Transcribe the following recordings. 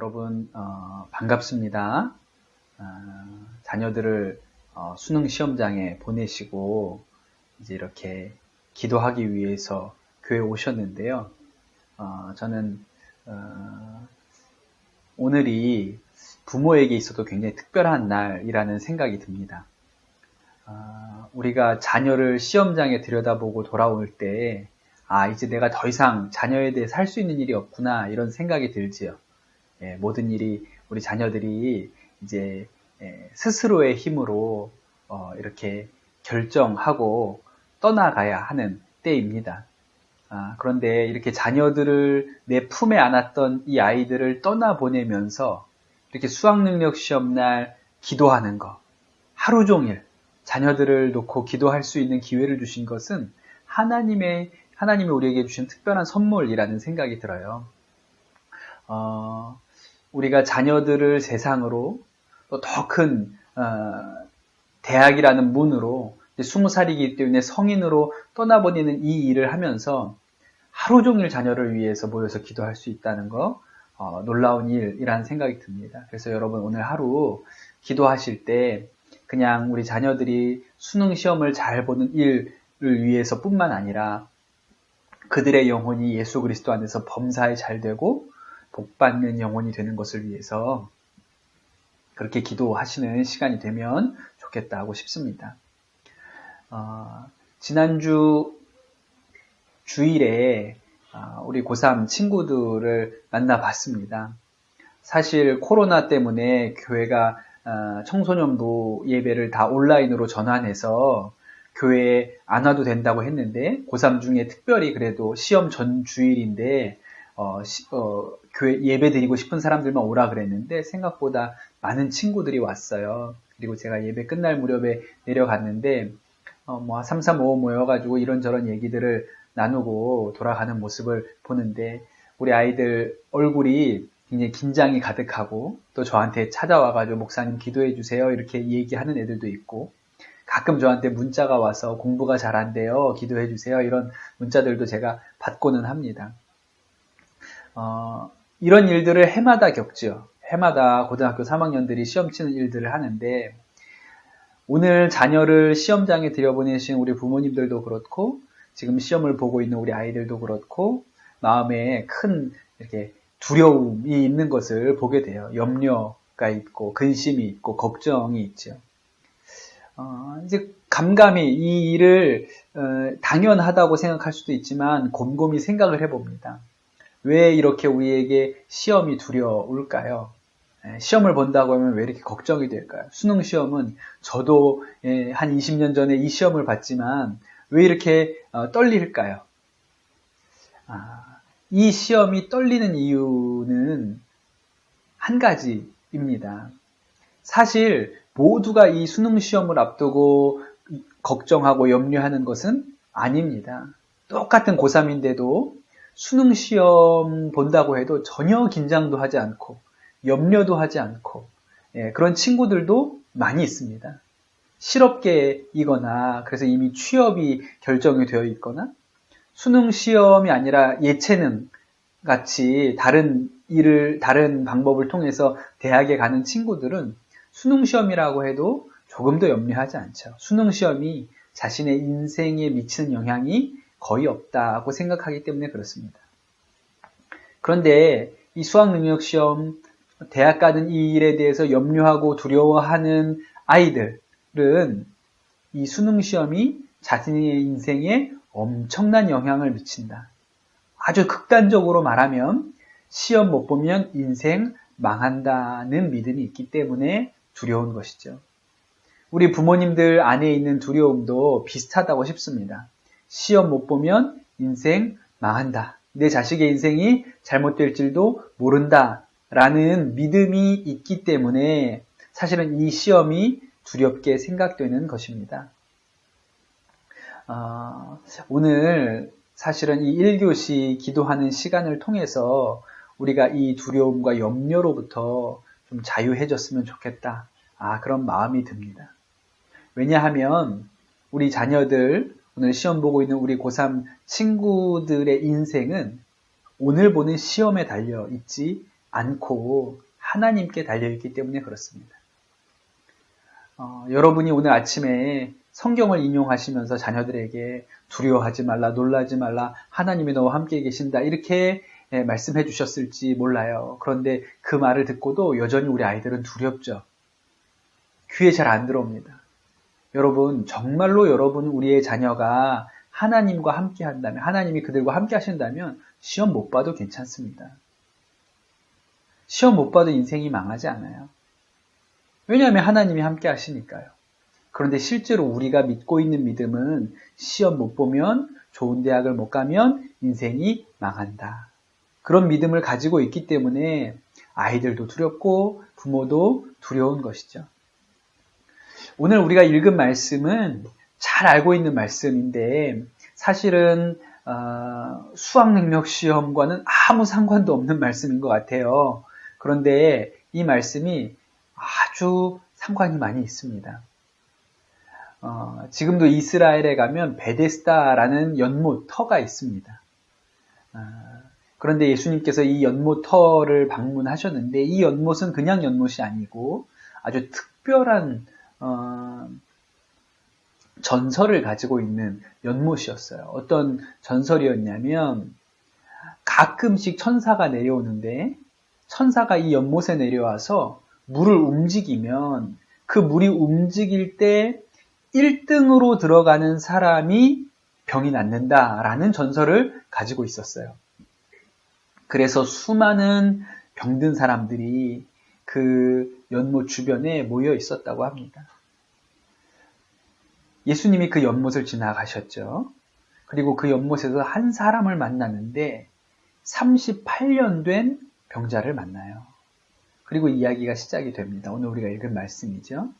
여러분 반갑습니다. 자녀들을 수능 시험장에 보내시고 이제 이렇게 기도하기 위해서 교회에 오셨는데요. 저는 오늘이 부모에게 있어도 굉장히 특별한 날이라는 생각이 듭니다. 우리가 자녀를 시험장에 들여다보고 돌아올 때 이제 내가 더 이상 자녀에 대해 살 수 있는 일이 없구나 이런 생각이 들지요. 모든 일이 우리 자녀들이 이제 스스로의 힘으로 이렇게 결정하고 떠나가야 하는 때입니다. 그런데 이렇게 자녀들을 내 품에 안았던 이 아이들을 떠나보내면서 이렇게 수학능력 시험날 기도하는 거, 하루 종일 자녀들을 놓고 기도할 수 있는 기회를 주신 것은 하나님이 우리에게 주신 특별한 선물이라는 생각이 들어요. 우리가 자녀들을 세상으로 또 더 큰 대학이라는 문으로 20살이기 때문에 성인으로 떠나보내는 이 일을 하면서 하루 종일 자녀를 위해서 모여서 기도할 수 있다는 거 놀라운 일이라는 생각이 듭니다. 그래서 여러분 오늘 하루 기도하실 때 그냥 우리 자녀들이 수능 시험을 잘 보는 일을 위해서 뿐만 아니라 그들의 영혼이 예수 그리스도 안에서 범사에 잘 되고 복받는 영혼이 되는 것을 위해서 그렇게 기도하시는 시간이 되면 좋겠다 하고 싶습니다. 지난주 주일에 우리 고3 친구들을 만나봤습니다. 사실 코로나 때문에 교회가 청소년부 예배를 다 온라인으로 전환해서 교회에 안 와도 된다고 했는데 고3 중에 특별히 그래도 시험 전 주일인데 교회 예배 드리고 싶은 사람들만 오라 그랬는데 생각보다 많은 친구들이 왔어요. 그리고 제가 예배 끝날 무렵에 내려갔는데 3, 4, 5 모여가지고 이런저런 얘기들을 나누고 돌아가는 모습을 보는데 우리 아이들 얼굴이 굉장히 긴장이 가득하고 또 저한테 찾아와가지고 목사님 기도해 주세요 이렇게 얘기하는 애들도 있고 가끔 저한테 문자가 와서 공부가 잘 안 돼요 기도해 주세요 이런 문자들도 제가 받고는 합니다. 이런 일들을 해마다 겪죠. 해마다 고등학교 3학년들이 시험 치는 일들을 하는데 오늘 자녀를 시험장에 들여보내신 우리 부모님들도 그렇고 지금 시험을 보고 있는 우리 아이들도 그렇고 마음에 큰 이렇게 두려움이 있는 것을 보게 돼요. 염려가 있고 근심이 있고 걱정이 있죠. 이제 감감히 이 일을 당연하다고 생각할 수도 있지만 곰곰이 생각을 해봅니다. 왜 이렇게 우리에게 시험이 두려울까요? 시험을 본다고 하면 왜 이렇게 걱정이 될까요? 수능 시험은 저도 한 20년 전에 이 시험을 봤지만 왜 이렇게 떨릴까요? 이 시험이 떨리는 이유는 한 가지입니다. 사실 모두가 이 수능 시험을 앞두고 걱정하고 염려하는 것은 아닙니다. 똑같은 고3인데도 수능 시험 본다고 해도 전혀 긴장도 하지 않고 염려도 하지 않고 그런 친구들도 많이 있습니다. 실업계이거나 그래서 이미 취업이 결정이 되어 있거나 수능 시험이 아니라 예체능 같이 다른 방법을 통해서 대학에 가는 친구들은 수능 시험이라고 해도 조금 더 염려하지 않죠. 수능 시험이 자신의 인생에 미치는 영향이 거의 없다고 생각하기 때문에 그렇습니다. 그런데 이 수학능력 시험, 대학 가는 이 일에 대해서 염려하고 두려워하는 아이들은 이 수능 시험이 자신의 인생에 엄청난 영향을 미친다. 아주 극단적으로 말하면 시험 못 보면 인생 망한다는 믿음이 있기 때문에 두려운 것이죠. 우리 부모님들 안에 있는 두려움도 비슷하다고 싶습니다. 시험 못 보면 인생 망한다. 내 자식의 인생이 잘못될 줄도 모른다. 라는 믿음이 있기 때문에 사실은 이 시험이 두렵게 생각되는 것입니다. 오늘 사실은 이 1교시 기도하는 시간을 통해서 우리가 이 두려움과 염려로부터 좀 자유해졌으면 좋겠다. 그런 마음이 듭니다. 왜냐하면 우리 자녀들, 오늘 시험 보고 있는 우리 고3 친구들의 인생은 오늘 보는 시험에 달려 있지 않고 하나님께 달려있기 때문에 그렇습니다. 여러분이 오늘 아침에 성경을 인용하시면서 자녀들에게 두려워하지 말라, 놀라지 말라, 하나님이 너와 함께 계신다 이렇게 말씀해 주셨을지 몰라요. 그런데 그 말을 듣고도 여전히 우리 아이들은 두렵죠. 귀에 잘 안 들어옵니다. 여러분, 정말로 여러분 우리의 자녀가 하나님과 함께 한다면, 하나님이 그들과 함께 하신다면 시험 못 봐도 괜찮습니다. 시험 못 봐도 인생이 망하지 않아요. 왜냐하면 하나님이 함께 하시니까요. 그런데 실제로 우리가 믿고 있는 믿음은 시험 못 보면, 좋은 대학을 못 가면 인생이 망한다. 그런 믿음을 가지고 있기 때문에 아이들도 두렵고 부모도 두려운 것이죠. 오늘 우리가 읽은 말씀은 잘 알고 있는 말씀인데 사실은 수학능력 시험과는 아무 상관도 없는 말씀인 것 같아요. 그런데 이 말씀이 아주 상관이 많이 있습니다. 지금도 이스라엘에 가면 베데스다라는 연못, 터가 있습니다. 그런데 예수님께서 이 연못 터를 방문하셨는데 이 연못은 그냥 연못이 아니고 아주 특별한 전설을 가지고 있는 연못이었어요. 어떤 전설이었냐면 가끔씩 천사가 내려오는데 천사가 이 연못에 내려와서 물을 움직이면 그 물이 움직일 때 1등으로 들어가는 사람이 병이 낫는다라는 전설을 가지고 있었어요. 그래서 수많은 병든 사람들이 그 연못 주변에 모여 있었다고 합니다. 예수님이 그 연못을 지나가셨죠. 그리고 그 연못에서 한 사람을 만나는데 38년 된 병자를 만나요. 그리고 이야기가 시작이 됩니다. 오늘 우리가 읽은 말씀이죠.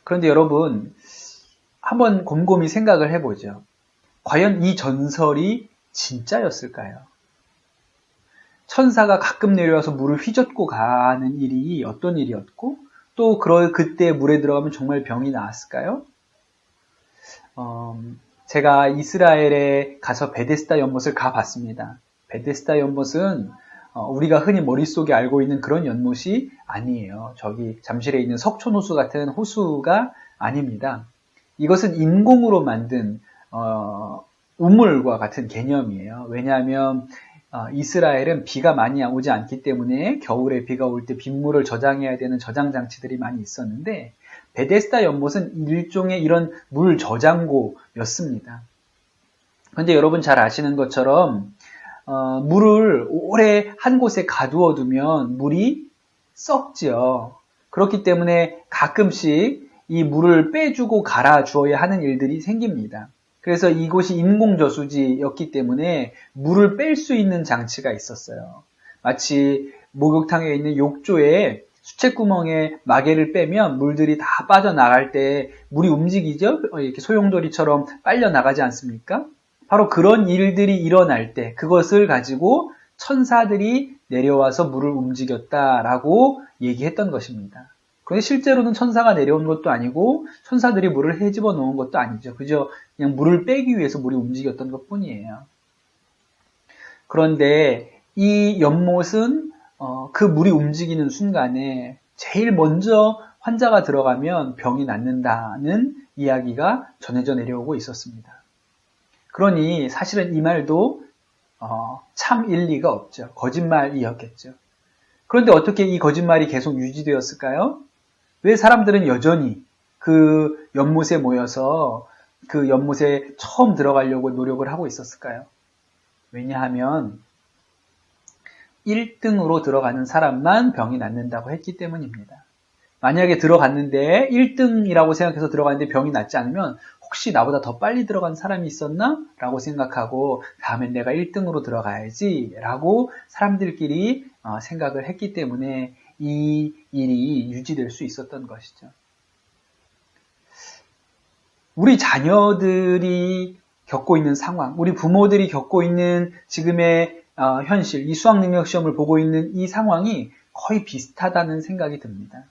그런데 여러분, 한번 곰곰이 생각을 해보죠. 과연 이 전설이 진짜였을까요? 천사가 가끔 내려와서 물을 휘젓고 가는 일이 어떤 일이었고 또 그때 물에 들어가면 정말 병이 나았을까요? 제가 이스라엘에 가서 베데스다 연못을 가봤습니다. 베데스다 연못은 우리가 흔히 머릿속에 알고 있는 그런 연못이 아니에요. 저기 잠실에 있는 석촌호수 같은 호수가 아닙니다. 이것은 인공으로 만든 우물과 같은 개념이에요. 왜냐하면 이스라엘은 비가 많이 오지 않기 때문에 겨울에 비가 올 때 빗물을 저장해야 되는 저장 장치들이 많이 있었는데 베데스다 연못은 일종의 이런 물 저장고였습니다. 그런데 여러분 잘 아시는 것처럼 물을 오래 한 곳에 가두어 두면 물이 썩지요. 그렇기 때문에 가끔씩 이 물을 빼주고 갈아주어야 하는 일들이 생깁니다. 그래서 이곳이 인공저수지였기 때문에 물을 뺄 수 있는 장치가 있었어요. 마치 목욕탕에 있는 욕조에 수채구멍에 마개를 빼면 물들이 다 빠져나갈 때 물이 움직이죠? 이렇게 소용돌이처럼 빨려나가지 않습니까? 바로 그런 일들이 일어날 때 그것을 가지고 천사들이 내려와서 물을 움직였다라고 얘기했던 것입니다. 그런데 실제로는 천사가 내려온 것도 아니고 천사들이 물을 헤집어 놓은 것도 아니죠. 그저 그냥 물을 빼기 위해서 물이 움직였던 것 뿐이에요. 그런데 이 연못은 그 물이 움직이는 순간에 제일 먼저 환자가 들어가면 병이 낫는다는 이야기가 전해져 내려오고 있었습니다. 그러니 사실은 이 말도 참 일리가 없죠. 거짓말이었겠죠. 그런데 어떻게 이 거짓말이 계속 유지되었을까요? 왜 사람들은 여전히 그 연못에 모여서 그 연못에 처음 들어가려고 노력을 하고 있었을까요? 왜냐하면 1등으로 들어가는 사람만 병이 낫는다고 했기 때문입니다. 만약에 들어갔는데 1등이라고 생각해서 들어갔는데 병이 낫지 않으면 혹시 나보다 더 빨리 들어간 사람이 있었나? 라고 생각하고 다음엔 내가 1등으로 들어가야지 라고 사람들끼리 생각을 했기 때문에 이 일이 유지될 수 있었던 것이죠. 우리 자녀들이 겪고 있는 상황, 우리 부모들이 겪고 있는 지금의 현실, 이 수학능력 시험을 보고 있는 이 상황이 거의 비슷하다는 생각이 듭니다.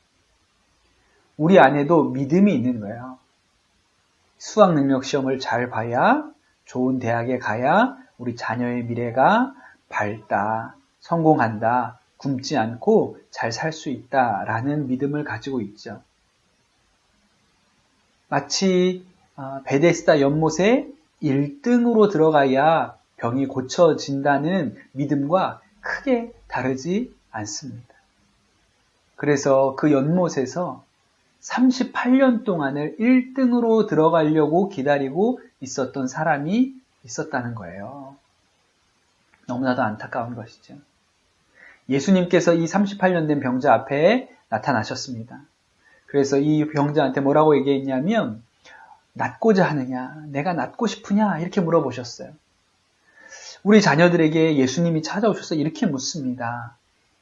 우리 안에도 믿음이 있는 거예요. 수학능력 시험을 잘 봐야 좋은 대학에 가야 우리 자녀의 미래가 밝다. 성공한다, 굶지 않고 잘 살 수 있다라는 믿음을 가지고 있죠. 마치 베데스다 연못에 1등으로 들어가야 병이 고쳐진다는 믿음과 크게 다르지 않습니다. 그래서 그 연못에서 38년 동안을 1등으로 들어가려고 기다리고 있었던 사람이 있었다는 거예요. 너무나도 안타까운 것이죠. 예수님께서 이 38년 된 병자 앞에 나타나셨습니다. 그래서 이 병자한테 뭐라고 얘기했냐면 낫고자 하느냐, 내가 낫고 싶으냐 이렇게 물어보셨어요. 우리 자녀들에게 예수님이 찾아오셔서 이렇게 묻습니다.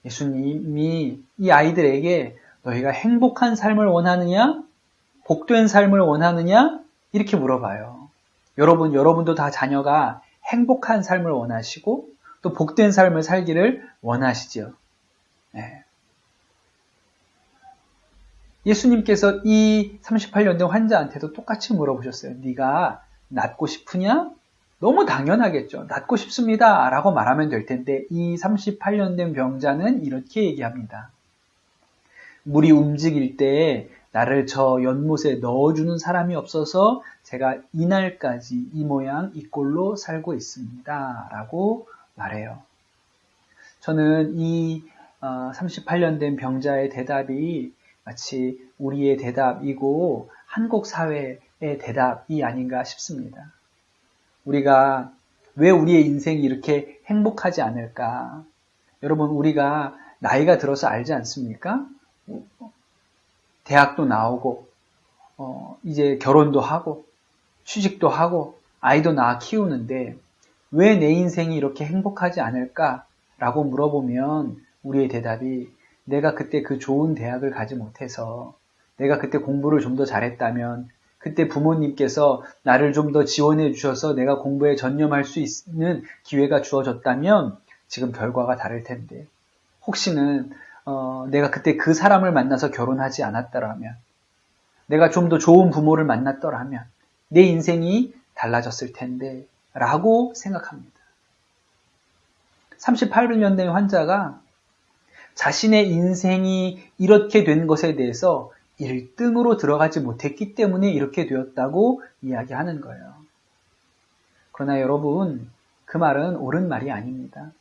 예수님이 이 아이들에게 너희가 행복한 삶을 원하느냐? 복된 삶을 원하느냐? 이렇게 물어봐요. 여러분도 다 자녀가 행복한 삶을 원하시고 또 복된 삶을 살기를 원하시죠. 네. 예수님께서 이 38년 된 환자한테도 똑같이 물어보셨어요. 네가 낫고 싶으냐? 너무 당연하겠죠. 낫고 싶습니다 라고 말하면 될 텐데 이 38년 된 병자는 이렇게 얘기합니다. 물이 움직일 때 나를 저 연못에 넣어주는 사람이 없어서 제가 이날까지 이 모양 이 꼴로 살고 있습니다 라고 말해요. 저는 이 38년 된 병자의 대답이 마치 우리의 대답이고 한국 사회의 대답이 아닌가 싶습니다. 우리가 왜 우리의 인생이 이렇게 행복하지 않을까? 여러분, 우리가 나이가 들어서 알지 않습니까? 대학도 나오고, 이제 결혼도 하고, 취직도 하고, 아이도 낳아 키우는데, 왜 내 인생이 이렇게 행복하지 않을까라고 물어보면 우리의 대답이 내가 그때 그 좋은 대학을 가지 못해서 내가 그때 공부를 좀 더 잘했다면 그때 부모님께서 나를 좀 더 지원해 주셔서 내가 공부에 전념할 수 있는 기회가 주어졌다면 지금 결과가 다를 텐데 혹시는 내가 그때 그 사람을 만나서 결혼하지 않았더라면 내가 좀 더 좋은 부모를 만났더라면 내 인생이 달라졌을 텐데 라고 생각합니다. 38년 된 환자가 자신의 인생이 이렇게 된 것에 대해서 1등으로 들어가지 못했기 때문에 이렇게 되었다고 이야기하는 거예요. 그러나 여러분, 그 말은 옳은 말이 아닙니다.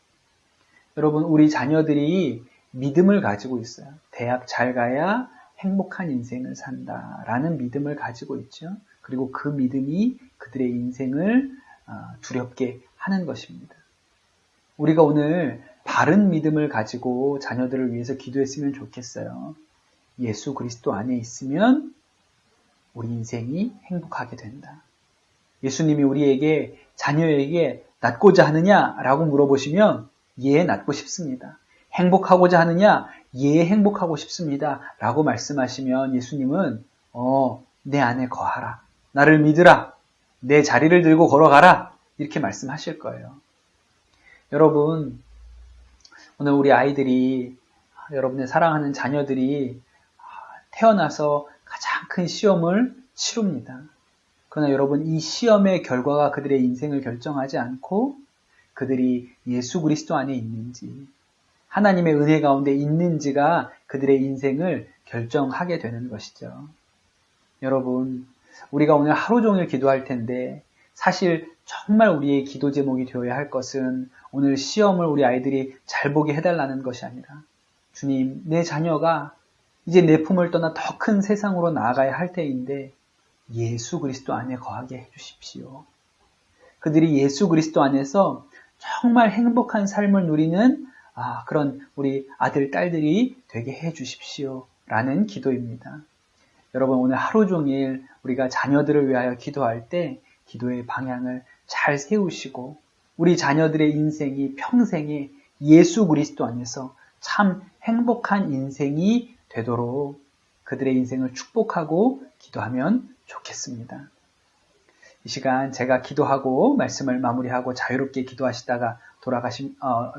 여러분, 우리 자녀들이 믿음을 가지고 있어요. 대학 잘 가야 행복한 인생을 산다라는 믿음을 가지고 있죠. 그리고 그 믿음이 그들의 인생을 두렵게 하는 것입니다. 우리가 오늘 바른 믿음을 가지고 자녀들을 위해서 기도했으면 좋겠어요. 예수 그리스도 안에 있으면 우리 인생이 행복하게 된다. 예수님이 우리에게 자녀에게 낫고자 하느냐라고 물어보시면 예, 낫고 싶습니다. 행복하고자 하느냐? 예, 행복하고 싶습니다. 라고 말씀하시면 예수님은 내 안에 거하라. 나를 믿으라. 내 자리를 들고 걸어가라. 이렇게 말씀하실 거예요. 여러분, 오늘 우리 아이들이, 여러분의 사랑하는 자녀들이 태어나서 가장 큰 시험을 치릅니다. 그러나 여러분, 이 시험의 결과가 그들의 인생을 결정하지 않고 그들이 예수 그리스도 안에 있는지, 하나님의 은혜 가운데 있는지가 그들의 인생을 결정하게 되는 것이죠. 여러분, 우리가 오늘 하루 종일 기도할 텐데 사실 정말 우리의 기도 제목이 되어야 할 것은 오늘 시험을 우리 아이들이 잘 보게 해달라는 것이 아니라 주님, 내 자녀가 이제 내 품을 떠나 더 큰 세상으로 나아가야 할 때인데 예수 그리스도 안에 거하게 해주십시오. 그들이 예수 그리스도 안에서 정말 행복한 삶을 누리는 그런 우리 아들, 딸들이 되게 해주십시오. 라는 기도입니다. 여러분, 오늘 하루 종일 우리가 자녀들을 위하여 기도할 때 기도의 방향을 잘 세우시고 우리 자녀들의 인생이 평생에 예수 그리스도 안에서 참 행복한 인생이 되도록 그들의 인생을 축복하고 기도하면 좋겠습니다. 이 시간 제가 기도하고 말씀을 마무리하고 자유롭게 기도하시다가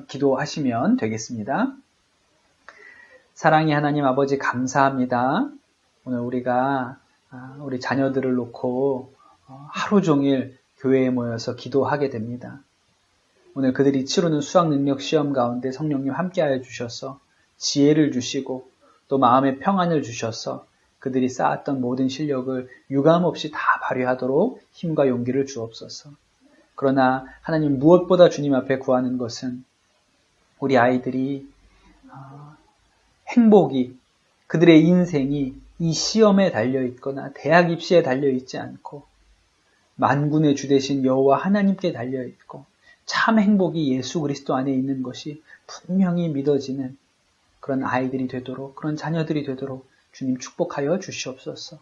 기도하시면 되겠습니다. 사랑의 하나님 아버지 감사합니다. 오늘 우리가 우리 자녀들을 놓고 하루 종일 교회에 모여서 기도하게 됩니다. 오늘 그들이 치르는 수학 능력 시험 가운데 성령님 함께하여 주셔서 지혜를 주시고 또 마음의 평안을 주셔서 그들이 쌓았던 모든 실력을 유감없이 다 발휘하도록 힘과 용기를 주옵소서. 그러나 하나님 무엇보다 주님 앞에 구하는 것은 우리 아이들이 행복이 그들의 인생이 이 시험에 달려있거나 대학 입시에 달려있지 않고 만군의 주 되신 여호와 하나님께 달려있고 참 행복이 예수 그리스도 안에 있는 것이 분명히 믿어지는 그런 아이들이 되도록 그런 자녀들이 되도록 주님 축복하여 주시옵소서.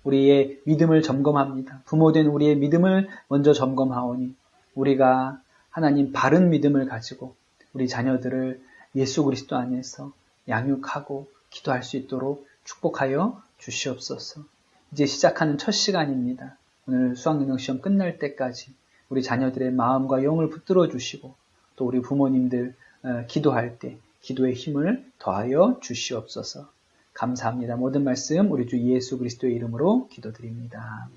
우리의 믿음을 점검합니다. 부모된 우리의 믿음을 먼저 점검하오니 우리가 하나님 바른 믿음을 가지고 우리 자녀들을 예수 그리스도 안에서 양육하고 기도할 수 있도록 축복하여 주시옵소서. 이제 시작하는 첫 시간입니다. 오늘 수학능력시험 끝날 때까지 우리 자녀들의 마음과 영을 붙들어 주시고 또 우리 부모님들 기도할 때 기도의 힘을 더하여 주시옵소서. 감사합니다. 모든 말씀 우리 주 예수 그리스도의 이름으로 기도드립니다.